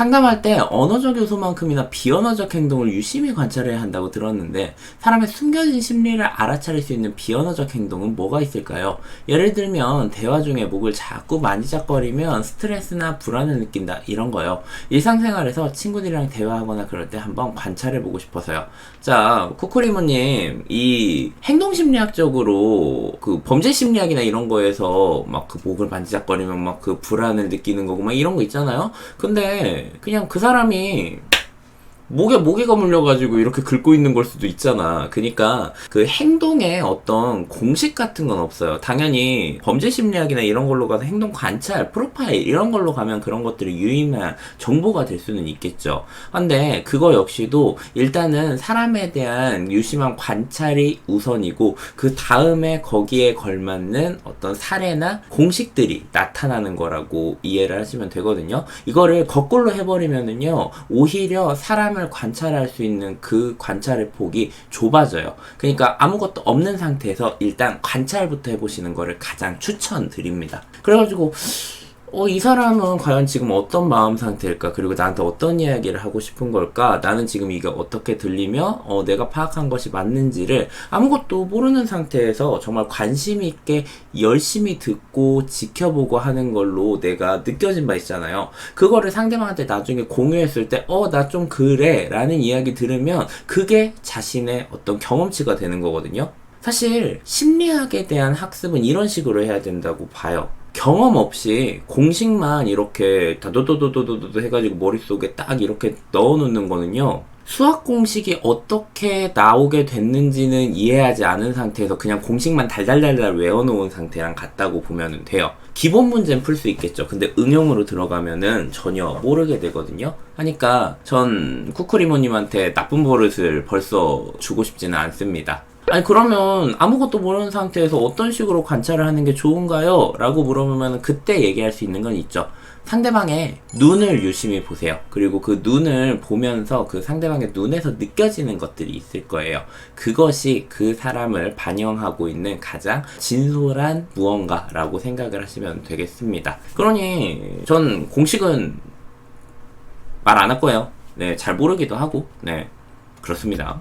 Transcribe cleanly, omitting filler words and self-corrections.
상담할 때 언어적 요소만큼이나 비언어적 행동을 유심히 관찰해야 한다고 들었는데 사람의 숨겨진 심리를 알아차릴 수 있는 비언어적 행동은 뭐가 있을까요? 예를 들면 대화 중에 목을 자꾸 만지작거리면 스트레스나 불안을 느낀다 이런 거요. 일상생활에서 친구들이랑 대화하거나 그럴 때 한번 관찰해보고 싶어서요. 자, 쿠쿠리모님, 이 행동심리학적으로 그 범죄심리학이나 이런 거에서 막 그 목을 만지작거리면 막 그 불안을 느끼는 거고 막 이런 거 있잖아요. 근데 그냥 그 사람이 목에 모기가 물려가지고 이렇게 긁고 있는 걸 수도 있잖아. 그러니까 그 행동에 어떤 공식 같은 건 없어요. 당연히 범죄 심리학이나 이런 걸로 가서 행동 관찰, 프로파일 이런 걸로 가면 그런 것들이 유의미한 정보가 될 수는 있겠죠. 근데 그거 역시도 일단은 사람에 대한 유심한 관찰이 우선이고 그 다음에 거기에 걸맞는 어떤 사례나 공식들이 나타나는 거라고 이해를 하시면 되거든요. 이거를 거꾸로 해버리면은요, 오히려 사람을 관찰할 수 있는 그 관찰의 폭이 좁아져요. 그러니까 아무것도 없는 상태에서 일단 관찰부터 해보시는 거를 가장 추천드립니다. 그래가지고 이 사람은 과연 지금 어떤 마음 상태일까? 그리고 나한테 어떤 이야기를 하고 싶은 걸까? 나는 지금 이게 어떻게 들리며 내가 파악한 것이 맞는지를 아무것도 모르는 상태에서 정말 관심 있게 열심히 듣고 지켜보고 하는 걸로 내가 느껴진 바 있잖아요. 그거를 상대방한테 나중에 공유했을 때 나 좀 그래 라는 이야기 들으면 그게 자신의 어떤 경험치가 되는 거거든요. 사실 심리학에 대한 학습은 이런 식으로 해야 된다고 봐요. 경험 없이 공식만 이렇게 다도도도도도 해가지고 머릿속에 딱 이렇게 넣어놓는 거는요, 수학 공식이 어떻게 나오게 됐는지는 이해하지 않은 상태에서 그냥 공식만 달달달달 외워놓은 상태랑 같다고 보면 돼요. 기본 문제는 풀 수 있겠죠. 근데 응용으로 들어가면은 전혀 모르게 되거든요. 하니까 전 쿠쿠리모님한테 나쁜 버릇을 벌써 주고 싶지는 않습니다. 아니 그러면 아무것도 모르는 상태에서 어떤 식으로 관찰을 하는 게 좋은가요? 라고 물어보면 그때 얘기할 수 있는 건 있죠. 상대방의 눈을 유심히 보세요. 그리고 그 눈을 보면서 그 상대방의 눈에서 느껴지는 것들이 있을 거예요. 그것이 그 사람을 반영하고 있는 가장 진솔한 무언가라고 생각을 하시면 되겠습니다. 그러니 전 공식은 말 안 할 거예요. 네, 잘 모르기도 하고, 네, 그렇습니다.